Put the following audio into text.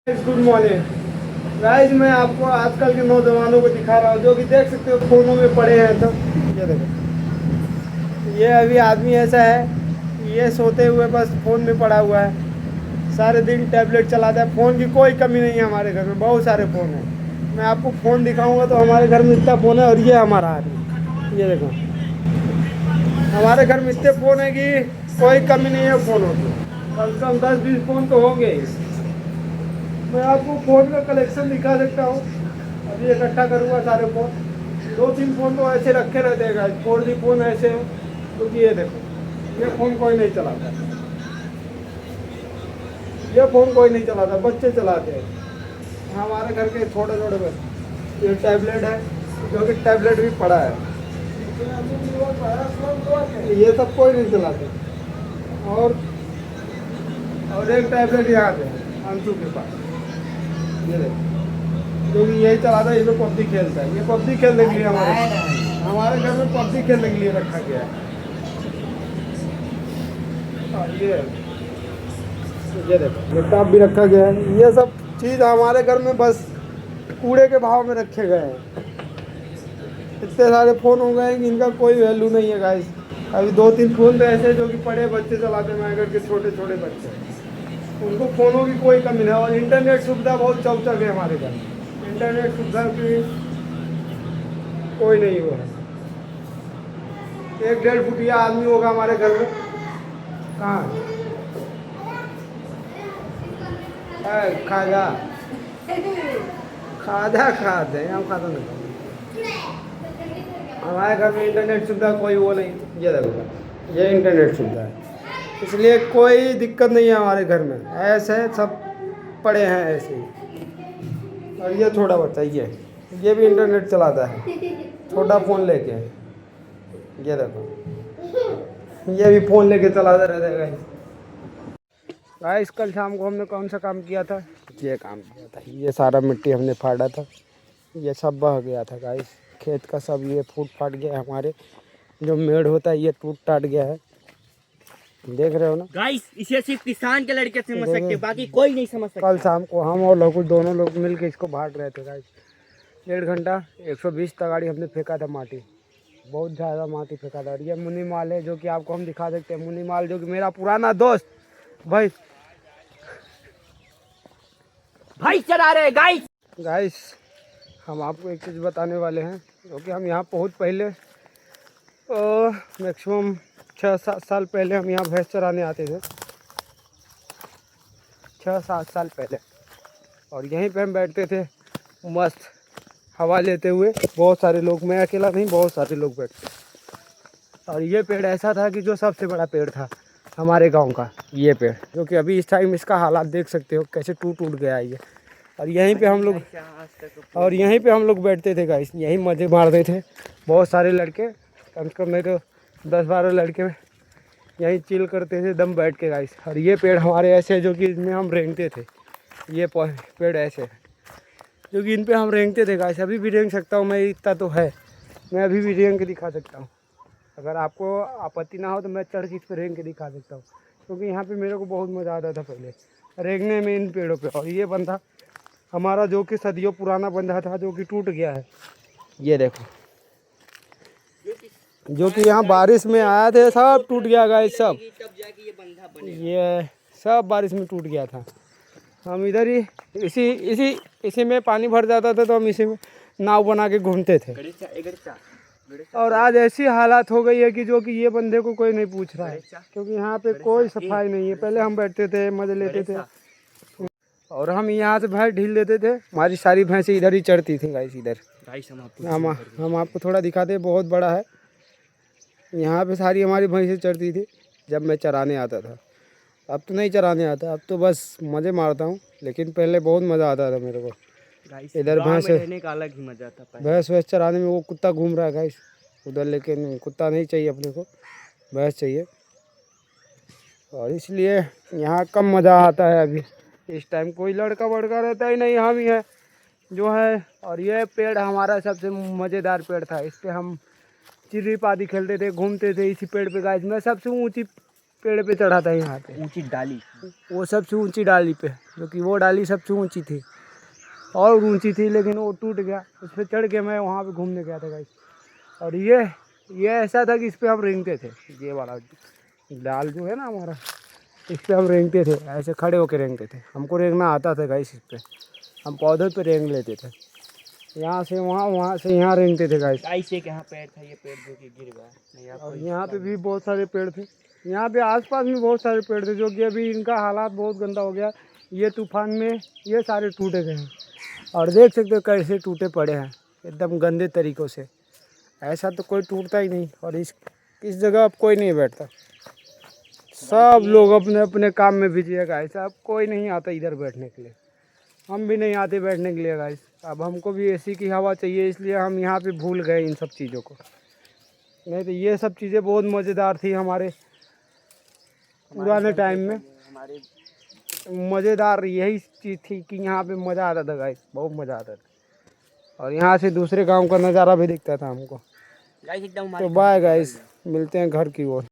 Good morning guys. मैं आपको आजकल के नौजवानों को दिखा रहा हूँ जो कि देख सकते हो फोनों में पड़े हैं। तो ये देखो, ये अभी आदमी ऐसा है, ये सोते हुए बस फ़ोन में पड़ा हुआ है, सारे दिन टैबलेट चलाता है। फ़ोन की कोई कमी नहीं है हमारे घर में, बहुत सारे फ़ोन हैं। मैं आपको फ़ोन दिखाऊंगा तो हमारे घर में इतना फ़ोन है। और ये हमारा आदमी, ये देखो, हमारे घर में इतने फ़ोन है कि कोई कमी नहीं है फ़ोनों की। कम से कम 10-20 फ़ोन तो होंगे ही। मैं आपको फ़ोन का कलेक्शन दिखा सकता हूँ। अभी इकट्ठा करूँगा सारे फ़ोन। 2-3 फ़ोन तो ऐसे रखे रहते हैं गाइस, 4G फ़ोन ऐसे हैं। क्योंकि ये देखो, ये फ़ोन कोई नहीं चलाता, ये फ़ोन कोई नहीं चलाता, बच्चे चलाते हैं। हमारे घर के छोटे छोटे बच्चे। ये टैबलेट है, जो कि टैबलेट भी पड़ा है, ये सब कोई नहीं चलाते। और एक टैबलेट यहाँ पे है अंशु के पास, ये देखो, जो कि यही चलाता है। इसमें पबजी खेलता है, ये पबजी खेलने के लिए हमारे घर में पबजी खेलने के लिए रखा गया है। ये देखो, लैपटॉप भी रखा गया है। ये सब चीज़ हमारे घर में बस कूड़े के भाव में रखे गए हैं। इतने सारे फ़ोन हो गए हैं कि इनका कोई वैल्यू नहीं है गाइस। अभी 2-3 फ़ोन तो ऐसे जो कि बड़े बच्चे चलाते हैं, हमारे घर के छोटे छोटे बच्चे, उनको फ़ोनों की कोई कमी नहीं है। और इंटरनेट सुविधा बहुत चौचक है हमारे घर में। इंटरनेट सुविधा की कोई नहीं हुआ है। 1-1.5 फुटिया आदमी होगा हमारे घर में। कहाँ है? खाजा खाजा खाते हैं हम, खाता नहीं। हमारे घर में इंटरनेट सुविधा कोई वो नहीं। ये देखो, ये इंटरनेट सुविधा है, इसलिए कोई दिक्कत नहीं है हमारे घर में। ऐसे सब पड़े हैं ऐसे ही। और ये छोटा बच्चा, ये भी इंटरनेट चलाता है, छोटा फ़ोन लेके। ये देखो, ये भी फ़ोन लेके चलाता रहता है गाइस। गाइस कल शाम को हमने कौन सा काम किया था? ये काम किया था, ये सारा मिट्टी हमने फाड़ा था, ये सब बह गया था गाइस। खेत का सब ये फूट फाट गया है। हमारे जो मेड़ होता है ये टूट टाट गया है, देख रहे हो ना गाइस। इसे सिर्फ किसान के लड़के समझ सकते, बाकी कोई नहीं समझ सकता। कल शाम को हम और लोग, दोनों लोग मिल के इसको बांट रहे थे गाइस। 1.5 घंटा 120 तगाड़ी हमने फेंका था माटी, बहुत ज़्यादा माटी फेंका था। और ये मुनी माल है जो कि आपको हम दिखा सकते हैं। मुनी माल जो कि मेरा पुराना दोस्त भाई चला रहे गाइस। गाइस हम आपको एक चीज़ बताने वाले हैं, जो कि हम यहाँ बहुत पहले, मैक्सिमम 6-7 साल पहले हम यहाँ भैंस चराने आते थे, 6-7 साल पहले। और यहीं पे हम बैठते थे मस्त हवा लेते हुए। बहुत सारे लोग, मैं अकेला नहीं, बहुत सारे लोग बैठते। और ये पेड़ ऐसा था कि जो सबसे बड़ा पेड़ था हमारे गांव का, ये पेड़, जो कि अभी इस टाइम इसका हालात देख सकते हो कैसे टूट गया है ये। और यहीं पे हम लोग बैठते थे गाइस, यहीं मज़े मारते थे। बहुत सारे लड़के, कम से कम मेरे 10-12 लड़के यहीं चिल करते थे दम बैठ के गाइस। और ये पेड़ हमारे ऐसे जो कि इसमें हम रेंगते थे। ये पेड़ ऐसे है जो कि इन पे हम रेंगते थे गाइस। अभी भी रेंग सकता हूँ मैं, इतना तो है, मैं अभी भी रेंग के दिखा सकता हूँ। अगर आपको आपत्ति ना हो तो मैं चढ़ के इस पर रेंग के दिखा सकता हूँ, क्योंकि यहाँ पे मेरे को बहुत मज़ा आता था पहले रेंगने में इन पेड़ों पे। और ये बंधा हमारा जो कि सदियों पुराना बंधा था, जो कि टूट गया है। ये देखो, जो कि यहाँ बारिश में आया थे, सब टूट गया गाइस, सब ये सब बारिश में टूट गया था। हम इधर ही इसी में पानी भर जाता था, तो हम इसी में नाव बना के घूमते थे। और आज ऐसी हालात हो गई है कि जो कि ये बंदे को कोई नहीं पूछ रहा है, क्योंकि यहाँ पे कोई सफाई नहीं है। पहले हम बैठते थे, मजे लेते थे, और हम यहाँ से भैंस ढील देते थे। हमारी सारी भैंसें इधर ही चढ़ती थी गाइस। इधर हम आपको थोड़ा दिखाते हैं, बहुत बड़ा है। यहाँ पे सारी हमारी भैंसें चढ़ती थी जब मैं चराने आता था। अब तो नहीं चराने आता, अब तो बस मज़े मारता हूँ। लेकिन पहले बहुत मज़ा आता था मेरे को इधर भैंस रहने का अलग ही मजा था। भैंस वैस चराने में। वो कुत्ता घूम रहा है गाइस उधर, लेकिन कुत्ता नहीं चाहिए अपने को, भैंस चाहिए। और इसलिए यहाँ कम मज़ा आता है अभी इस टाइम। कोई लड़का वड़का रहता ही नहीं, हम ही है जो है। और ये पेड़ हमारा सबसे मज़ेदार पेड़ था। इस पर हम चिर्री पादी खेलते थे, घूमते थे इसी पेड़ पे गाइस। मैं सबसे ऊंची पेड़ पे चढ़ा था यहाँ पे, ऊंची डाली। वो सबसे ऊंची डाली पे, जो कि वो डाली सबसे ऊंची थी और ऊंची थी, लेकिन वो टूट गया। उस पर चढ़ के मैं वहाँ पे घूमने गया था गाइस। और ये ऐसा था कि इस पर हम रेंगते थे, ये वाला डाल जो है ना हमारा, इस पर हम रेंगते थे, ऐसे खड़े होकर रेंगते थे। हमको रेंगना आता था गाइस, इस पर हम पौधे पे रेंग लेते थे, यहाँ से वहाँ, वहाँ से यहाँ रेंगते थे गाइस। गाइस एक यहाँ पेड़ था, ये पेड़ जो कि गिर गया। नहीं आपको और यहाँ पे भी बहुत सारे पेड़ थे, यहाँ पे आसपास में बहुत सारे पेड़ थे, जो कि अभी इनका हालात बहुत गंदा हो गया। ये तूफान में ये सारे टूटे गए हैं और देख सकते हो कैसे टूटे पड़े हैं एकदम गंदे तरीक़ों से। ऐसा तो कोई टूटता ही नहीं, और इस जगह अब कोई नहीं बैठता, सब लोग अपने अपने काम में बिजी है गाइस। अब कोई नहीं आता इधर बैठने के लिए, हम भी नहीं आते बैठने के लिए गाइस। अब हमको भी एसी की हवा चाहिए, इसलिए हम यहाँ पे भूल गए इन सब चीज़ों को। नहीं तो ये सब चीज़ें बहुत मज़ेदार थी हमारे पुराने टाइम में। हमारे मज़ेदार यही चीज़ थी कि यहाँ पे मज़ा आता था गाइस, बहुत मज़ा आता था। और यहाँ से दूसरे गांव का नज़ारा भी दिखता था हमको। गाइस एकदम तो बाय गाइस, मिलते हैं घर की ओर।